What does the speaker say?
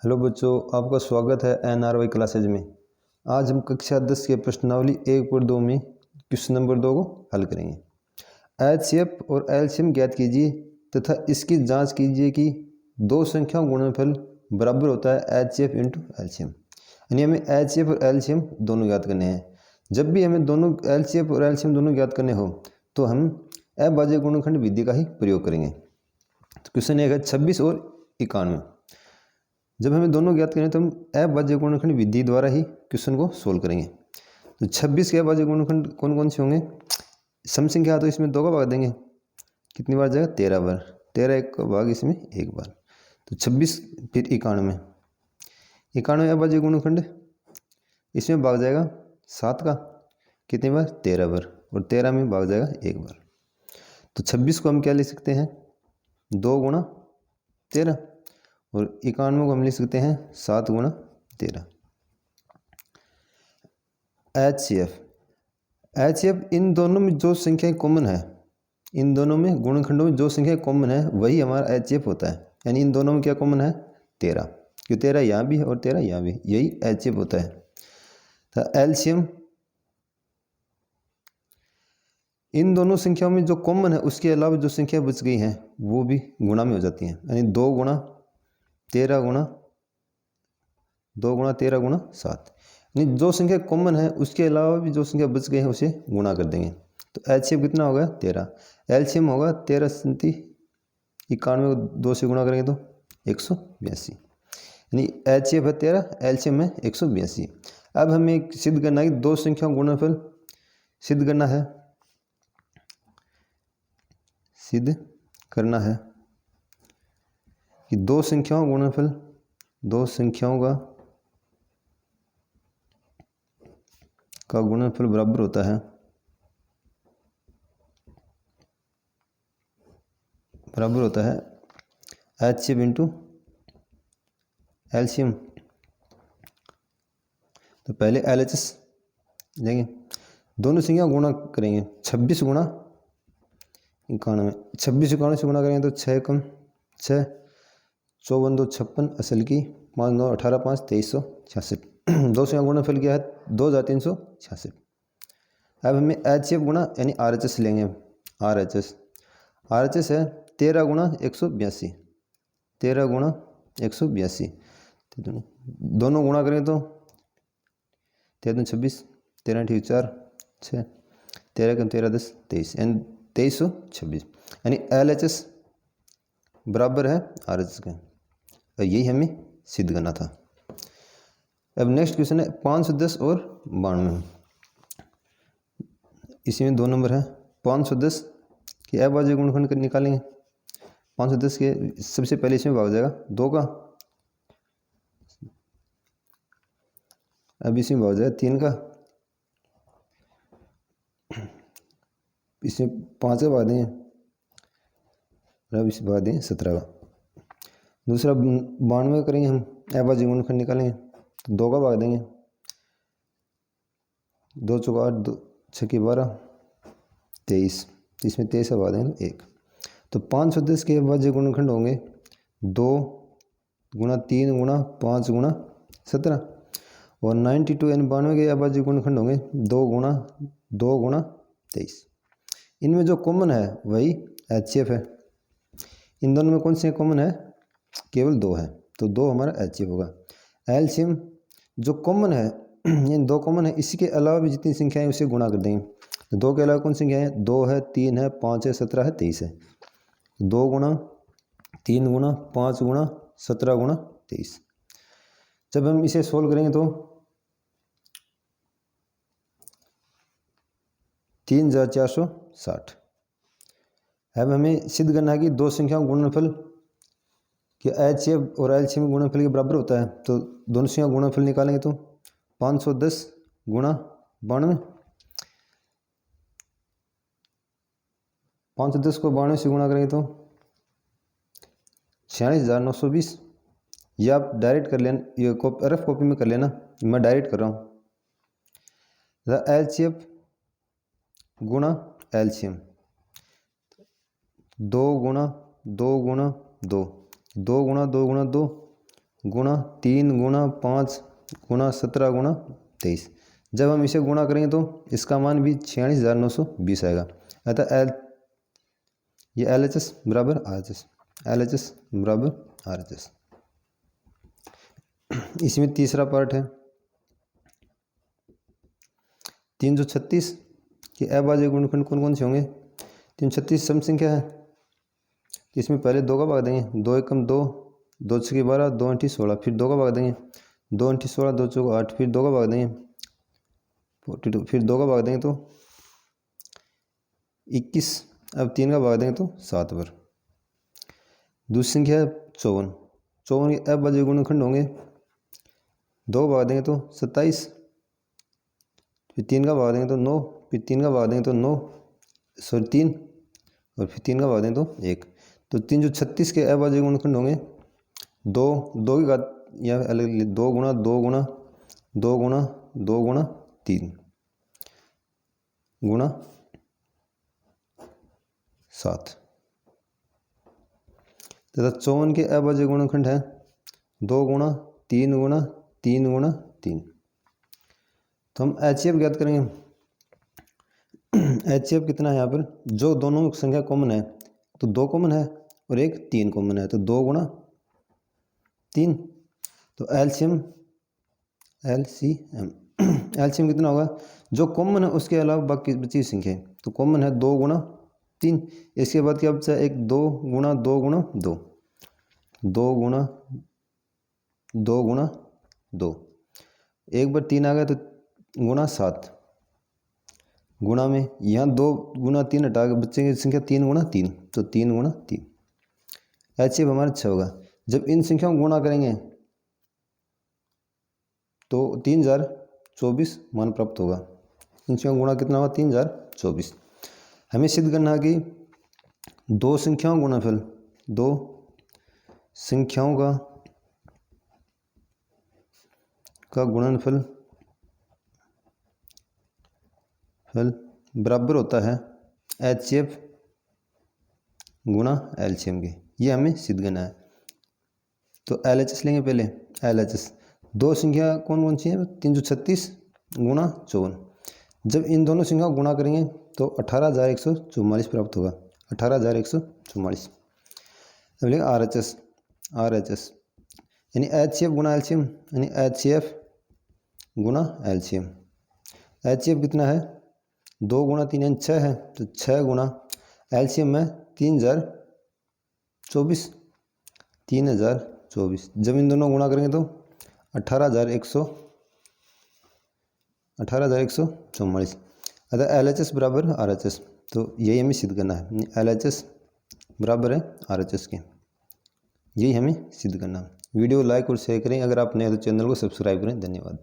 Hello बच्चों, आपका स्वागत है NRY क्लासेज में। आज हम कक्षा 10 के प्रश्नावली 1/2 में क्वेश्चन नंबर 2 को हल करेंगे। HCF और LCM ज्ञात कीजिए तथा इसकी जांच कीजिए कि दो संख्याओं का गुणनफल बराबर होता है HCF इंटू LCM। यानी हमें HCF और LCM दोनों ज्ञात करने हैं। जब भी हमें दोनों LCF और LCM दोनों ज्ञात करने हो तो हम अभाज्य गुणनखंड विधि का ही प्रयोग करेंगे। तो क्वेश्चन 1 है 26 और 91। जब हमें दोनों ज्ञात करें तो हम अभाज्य गुणनखंड विधि द्वारा ही क्वेश्चन को सोल्व करेंगे। तो 26 के अभाज्य गुणनखंड कौन कौन से होंगे? सम संख्या तो इसमें 2 का भाग देंगे, कितनी बार जाएगा? 13 बार। 13 एक का भाग इसमें 1 बार, तो 26। फिर 91, 91 अभाज्य गुणनखंड इसमें भाग जाएगा 7 का, कितनी बार? 13 बार, और 13 में भाग जाएगा 1 बार। तो 26 को हम क्या लिख सकते हैं? 2 गुणा 13, और 91 को हम लिख सकते हैं 7 गुणा 13। HCF इन दोनों में जो संख्याएं कॉमन है, इन दोनों में गुणनखंडों में जो संख्या कॉमन है वही हमारा HCF होता है। यानी इन दोनों में क्या कॉमन है? 13, क्योंकि 13 यहाँ भी है और 13 यहाँ भी, यही HCF होता है। तो LCM इन दोनों संख्याओं में जो कॉमन है उसके अलावा जो संख्या बच गई हैं वो भी गुणा में हो जाती हैं। यानी 2 गुणा 13 गुणा 2 गुणा 13 गुणा 7, यानी जो संख्या कॉमन है उसके अलावा भी जो संख्या बच गई है उसे गुणा कर देंगे। तो HCF कितना होगा? 13। LCM होगा 13 37, 91 को 2 से गुणा करेंगे तो 182, यानी HCF है 13, LCM है 182। अब हमें सिद्ध करना है कि दो संख्याओं का गुणनफल सिद्ध करना है, सिद्ध करना है कि दो संख्याओं का गुणनफल, दो संख्याओं का गुणनफल बराबर होता है, बराबर होता है HCF इंटू LCM। तो पहले LHS लेंगे, दोनों संख्या गुणा करेंगे। 26 गुणा 91, 26 91 से गुणा करेंगे तो 6 कम 6, 54 2 56, असल की 5 9 18 5 2366। दो संख्या गुणनफल क्या है? 2366। अब हमें HCF गुणा यानी RHS लेंगे। RHS है 13 गुणा 182, 13 गुणा 182, दोनों गुणा करें तो 13 26, 13 ठीक 4 6, 13 कम 13 10 23, यानी 2326, यानी LHS बराबर है RHS के। और यही हमें सिद्ध करना था। अब नेक्स्ट क्वेश्चन है 510 और 92। इसमें 2 नंबर है। 510 के अभाज्य गुणनखंड निकालेंगे। 510 के सबसे पहले इसमें भाग जाएगा 2 का, अब इसमें भाग जाएगा 3 का, इसमें 5 का भाग देंगे, अब इसमें भाग देंगे 17 का। दूसरा 92 करेंगे हम, अभाज्य गुणनखंड निकालेंगे तो 2 का भाग देंगे, 2 चौका 8 2 6 12 23, इसमें 23 का भाग देंगे 1। तो 510 के अभाज्य गुणनखंड होंगे 2 गुणा 3 गुणा 5 गुणा 17, और 92 यानी 92 के अभाज्य गुणनखंड होंगे 2 गुणा 23। इनमें जो कॉमन है वही HCF है। इन दोनों में कौन से कॉमन है? केवल 2 है, तो 2 हमारा HCF होगा। LCM जो कॉमन है, इन 2 कॉमन है, इसी के अलावा भी जितनी संख्याएं उसे गुणा कर देंगे। तो 2 के अलावा कौन सी संख्या है? 2 है 3 है 5 है 17 है 23 है। 2 गुणा 3 गुणा 5 गुणा 17 गुणा 23। जब हम इसे सोल्व करेंगे तो 3460। अब हमें सिद्ध करना है कि दो संख्याओं का गुणनफल कि HCF और LCM गुणनफल के बराबर होता है। तो दोनों संख्या गुणनफल निकालेंगे तो 510 गुणा 92, 510 को 92 से गुणा करेंगे तो 46,920। या आप डायरेक्ट कर लेना, ये रफ कॉपी में कर लेना, मैं डायरेक्ट कर रहा हूँ। LCF गुणा LCM 2 गुणा 2 गुणा 2, 2 गुणा 2 गुणा 2 गुणा 3 गुणा 5 गुणा 17 गुणा 23। जब हम इसे गुणा करेंगे तो इसका मान भी 46,920 आएगा। अतः ये LHS बराबर RHS, LHS बराबर RHS। इसमें तीसरा पार्ट है 336 के अभाज्य गुणनखंड कौन कौन से होंगे। 336 सम संख्या है, तो इसमें पहले 2 का भाग देंगे, 2 एकम 2, 2 छके 12, 2 अंठी 16, फिर 2 का भाग देंगे, 2 अंठी 16, 2 चौक 8, फिर 2 का भाग देंगे 42, फिर 2 का भाग देंगे तो 21, अब 3 का भाग देंगे तो 7 पर। दूसरी संख्या है 54, 54 के अभाज्य गुणनखंड होंगे, 2 भाग देंगे तो 27, फिर 3 का भाग देंगे तो 9, फिर 3 का भाग देंगे तो 9 3, और फिर 3 का भाग देंगे तो 1। तो 336 के अभाज्य गुणनखंड होंगे 2 की घात या अलग 2 गुणा 2 गुणा 2 गुणा 2 गुणा 3 गुणा 7 तथा 54 के अभाज्य गुणनखंड है 2 गुणा 3 गुणा 3 गुणा 3। तो हम HCF ज्ञात करेंगे। HCF कितना है यहाँ पर, जो दोनों संख्या कॉमन है तो 2 कॉमन है और एक 3 कॉमन है, तो 2 गुणा 3। तो LCM कितना होगा, जो कॉमन है उसके अलावा बाकी बची संख्या है, तो कॉमन है 2 गुणा 3। इसके बाद क्या बचा, एक 2 गुणा 2 गुणा 2, 2 गुणा 2 गुणा 2, एक बार 3 आ गया तो गुणा 7, गुणा में यहाँ 2 गुणा 3 हटा के बचेंगे संख्या 3 गुणा 3, तो 3 गुणा 3। HCF हमारा 6 होगा। जब इन संख्याओं को गुणा करेंगे तो 3024 मान प्राप्त होगा। इन संख्याओं का गुणा कितना होगा, 3024। हमें सिद्ध करना है कि दो संख्याओं गुणनफल, दो संख्याओं का गुणनफल बराबर होता है HCF गुणा LCM के। ये हमें सिद्ध करना है। तो LHS लेंगे पहले। LHS दो संख्या कौन कौन सी है, 336 गुणा 54। जब इन दोनों संख्या को गुणा करेंगे तो 18,144 प्राप्त होगा, 18,144। अब लेंगे RHS यानी HCF गुणा LCM, यानी HCF गुणा LCM। HCF कितना है, 2 गुणा 3 यानी 6 है, तो 6 गुणा LCM में 3024। जब इन दोनों गुणा करेंगे तो 18,144। अतः LHS बराबर RHS। तो यही हमें सिद्ध करना है, LHS बराबर है RHS के। यही हमें सिद्ध करना है। वीडियो लाइक और शेयर करें। अगर आप नए तो चैनल को सब्सक्राइब करें। धन्यवाद।